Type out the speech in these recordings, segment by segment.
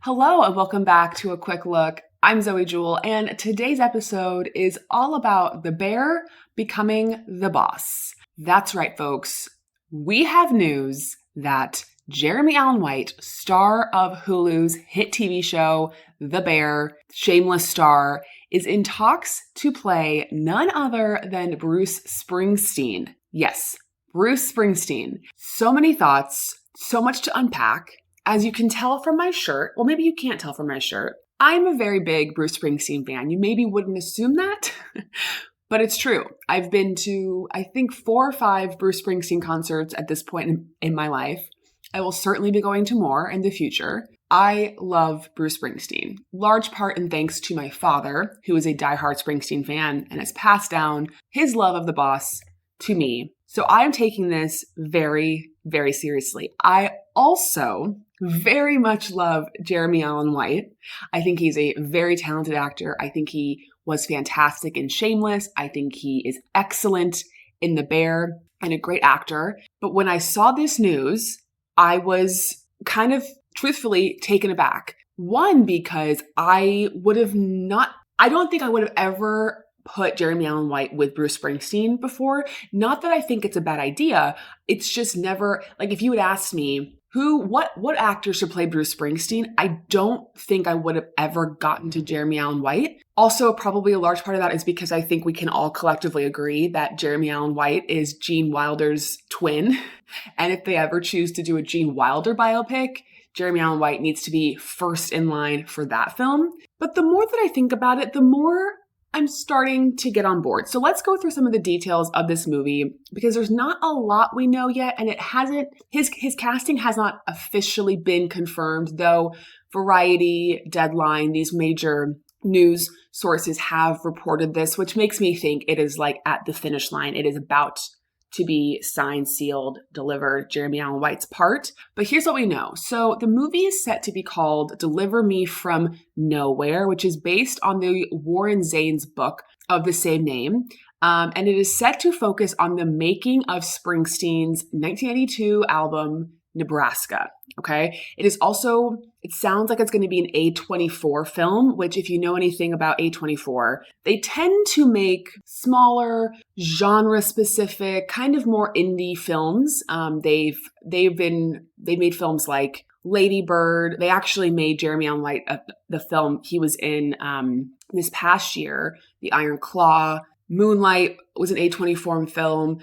Hello and welcome back to A Quick Look. I'm Zoe Jewell, and today's episode is all about the bear becoming the boss. That's right, folks. We have news that Jeremy Allen White, star of Hulu's hit TV show, The Bear, shameless star, is in talks to play none other than Bruce Springsteen. Yes, Bruce Springsteen. So many thoughts, so much to unpack. As you can tell from my shirt, well, maybe you can't tell from my shirt, I'm a very big Bruce Springsteen fan. You maybe wouldn't assume that, but it's true. I've been to, I think, 4 or 5 Bruce Springsteen concerts at this point in my life. I will certainly be going to more in the future. I love Bruce Springsteen, large part in thanks to my father, who is a diehard Springsteen fan and has passed down his love of the boss to me. So I am taking this very, very seriously. I also very much love Jeremy Allen White. I think he's a very talented actor. I think he was fantastic in Shameless. I think he is excellent in The Bear and a great actor. But when I saw this news, I was kind of truthfully taken aback. One, because I don't think I would have ever put Jeremy Allen White with Bruce Springsteen before. Not that I think it's a bad idea. It's just never, like, if you had asked me, what actor should play Bruce Springsteen? I don't think I would have ever gotten to Jeremy Allen White. Also, probably a large part of that is because I think we can all collectively agree that Jeremy Allen White is Gene Wilder's twin. And if they ever choose to do a Gene Wilder biopic, Jeremy Allen White needs to be first in line for that film. But the more that I think about it, the more I'm starting to get on board. So let's go through some of the details of this movie because there's not a lot we know yet, and his casting has not officially been confirmed, though Variety, Deadline, these major news sources have reported this, which makes me think it is like at the finish line. It is about to be signed, sealed, delivered, Jeremy Allen White's part. But here's what we know. So the movie is set to be called Deliver Me From Nowhere, which is based on the Warren Zanes book of the same name. And it is set to focus on the making of Springsteen's 1992 album, Nebraska. Okay. It sounds like it's going to be an A24 film, which if you know anything about A24, they tend to make smaller, genre-specific, kind of more indie films. They made films like Lady Bird. They actually made Jeremy Allen White the film he was in this past year, The Iron Claw. Moonlight was an A24 film.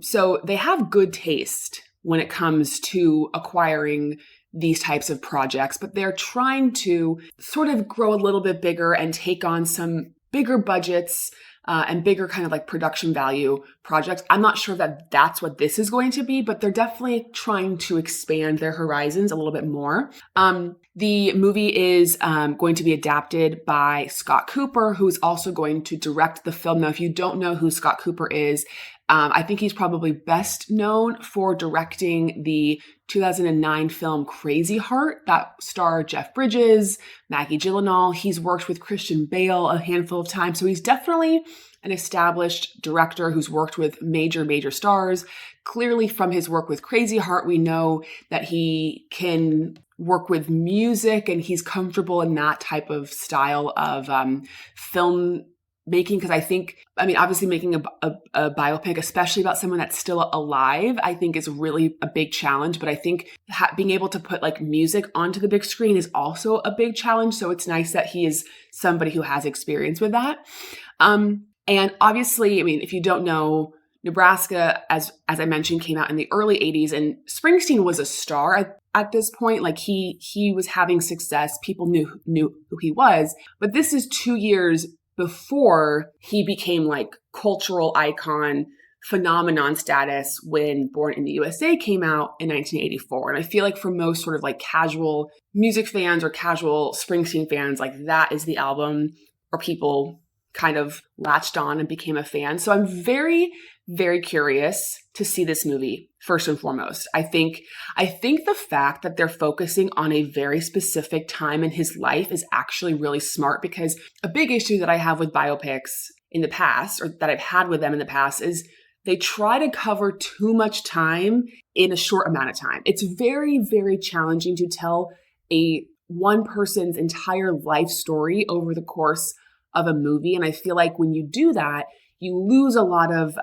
So they have good taste when it comes to acquiring these types of projects, but they're trying to sort of grow a little bit bigger and take on some bigger budgets and bigger kind of like production value projects. I'm not sure that that's what this is going to be, but they're definitely trying to expand their horizons a little bit more. The movie is going to be adapted by Scott Cooper, who's also going to direct the film. Now, if you don't know who Scott Cooper is, I think he's probably best known for directing the 2009 film Crazy Heart that starred Jeff Bridges, Maggie Gyllenhaal. He's worked with Christian Bale a handful of times. So he's definitely an established director who's worked with major stars. Clearly from his work with Crazy Heart, we know that he can work with music and he's comfortable in that type of style of film making, because obviously making a biopic, especially about someone that's still alive, I think is really a big challenge. But I think being able to put like music onto the big screen is also a big challenge. So it's nice that he is somebody who has experience with that. And obviously, if you don't know, Nebraska, as I mentioned, came out in the early 80s, and Springsteen was a star at this point. Like he was having success. People knew who he was. But this is 2 years before he became like cultural icon phenomenon status when Born in the USA came out in 1984. And I feel like for most sort of like casual music fans or casual Springsteen fans, like that is the album where people kind of latched on and became a fan. So I'm very, very curious to see this movie first and foremost. I think the fact that they're focusing on a very specific time in his life is actually really smart, because a big issue that I have with biopics in the past, or that I've had with them in the past, is they try to cover too much time in a short amount of time. It's very, very challenging to tell a one person's entire life story over the course of a movie. And I feel like when you do that, you lose a lot of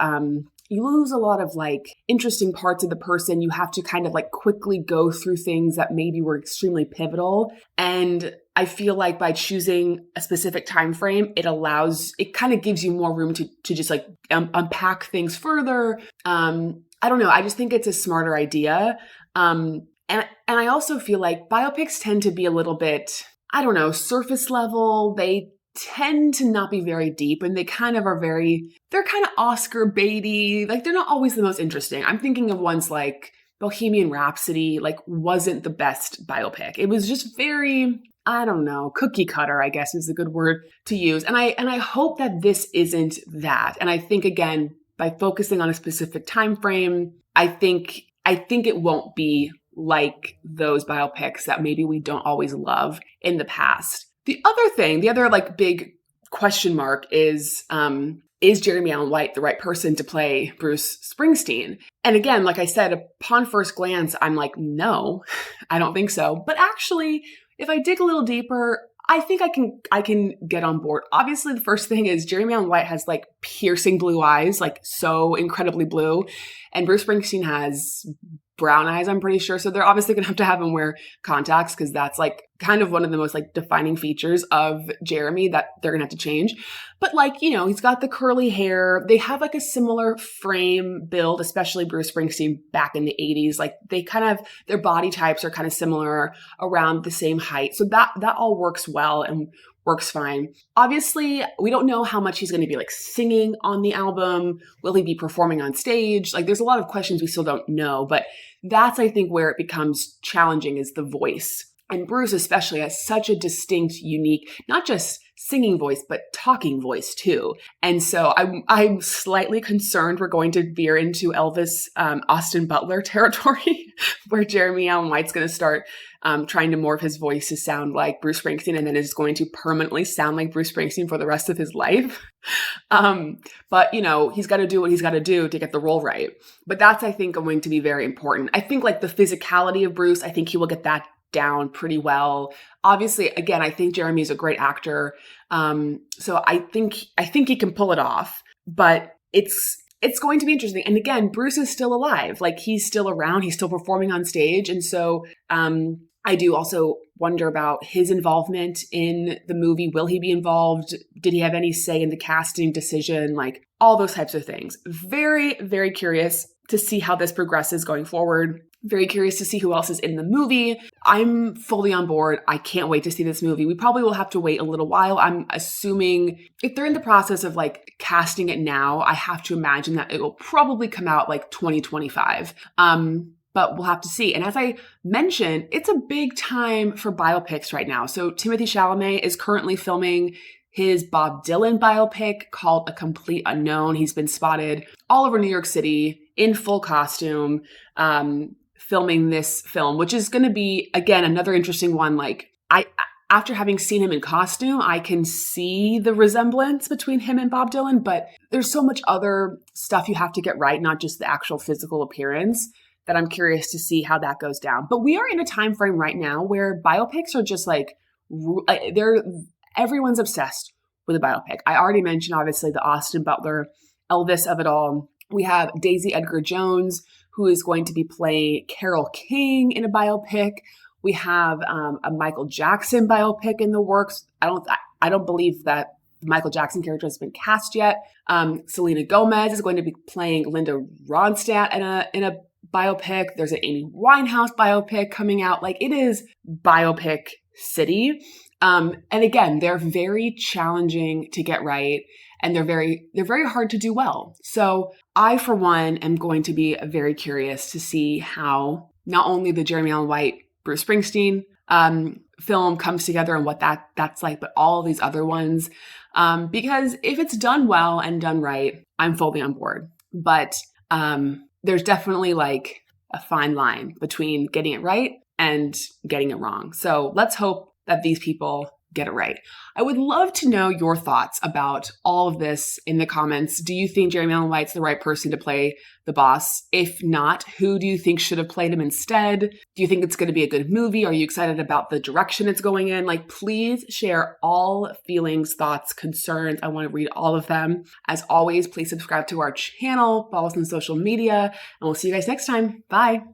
like interesting parts of the person. You have to kind of like quickly go through things that maybe were extremely pivotal. And I feel like by choosing a specific time frame, it kind of gives you more room to just like unpack things further. I don't know. I just think it's a smarter idea. And I also feel like biopics tend to be a little bit, I don't know, surface level. They tend to not be very deep, and they kind of they're kind of Oscar baity. Like, they're not always the most interesting. I'm thinking of ones like Bohemian Rhapsody, like, wasn't the best biopic. It was just very, I don't know, cookie cutter, I guess is a good word to use. And I hope that this isn't that. And I think, again, by focusing on a specific time frame, I think it won't be like those biopics that maybe we don't always love in the past. The other like big question mark is Jeremy Allen White the right person to play Bruce Springsteen? And again, like I said, upon first glance, I'm like, no, I don't think so. But actually, if I dig a little deeper, I think I can get on board. Obviously, the first thing is Jeremy Allen White has like piercing blue eyes, like so incredibly blue. And Bruce Springsteen has brown eyes, I'm pretty sure. So they're obviously going to have him wear contacts, because that's like kind of one of the most like defining features of Jeremy that they're going to have to change. But like, you know, he's got the curly hair. They have like a similar frame build, especially Bruce Springsteen back in the 80s. Like their body types are kind of similar, around the same height. So that all works well and works fine. Obviously, we don't know how much he's going to be like singing on the album. Will he be performing on stage? Like, there's a lot of questions we still don't know, but that's, I think, where it becomes challenging, is the voice. And Bruce especially has such a distinct, unique, not just singing voice, but talking voice too. And so I'm slightly concerned we're going to veer into Elvis, Austin Butler territory, where Jeremy Allen White's going to start trying to morph his voice to sound like Bruce Springsteen, and then is going to permanently sound like Bruce Springsteen for the rest of his life. But, you know, he's got to do what he's got to do to get the role right. But that's, I think, going to be very important. I think like the physicality of Bruce, I think he will get that down pretty well. Obviously, again, I think Jeremy is a great actor. So I think he can pull it off, but it's going to be interesting. And again, Bruce is still alive. Like, he's still around. He's still performing on stage. And so, I do also wonder about his involvement in the movie. Will he be involved? Did he have any say in the casting decision? Like, all those types of things. Very, very curious to see how this progresses going forward. Very curious to see who else is in the movie. I'm fully on board. I can't wait to see this movie. We probably will have to wait a little while. I'm assuming if they're in the process of like casting it now, I have to imagine that it will probably come out like 2025. But we'll have to see. And as I mentioned, it's a big time for biopics right now. So Timothée Chalamet is currently filming his Bob Dylan biopic called A Complete Unknown. He's been spotted all over New York City in full costume, filming this film, which is going to be, again, another interesting one. Like, after having seen him in costume, I can see the resemblance between him and Bob Dylan, but there's so much other stuff you have to get right, not just the actual physical appearance, that I'm curious to see how that goes down. But we are in a time frame right now where biopics are just like, everyone's obsessed with a biopic. I already mentioned, obviously, the Austin Butler, Elvis of it all. We have Daisy Edgar Jones, who is going to be playing Carole King in a biopic. We have a Michael Jackson biopic in the works. I don't believe that the Michael Jackson character has been cast yet. Selena Gomez is going to be playing Linda Ronstadt in a biopic. There's an Amy Winehouse biopic coming out. Like, it is biopic city. And again, they're very challenging to get right, and they're very hard to do well. So I, for one, am going to be very curious to see how not only the Jeremy Allen White, Bruce Springsteen film comes together and what that's like, but all these other ones. Because if it's done well and done right, I'm fully on board. But there's definitely like a fine line between getting it right and getting it wrong. So let's hope that these people get it right. I would love to know your thoughts about all of this in the comments. Do you think Jeremy Allen White's the right person to play the boss? If not, who do you think should have played him instead? Do you think it's going to be a good movie? Are you excited about the direction it's going in? Like, please share all feelings, thoughts, concerns. I want to read all of them. As always, please subscribe to our channel, follow us on social media, and we'll see you guys next time. Bye.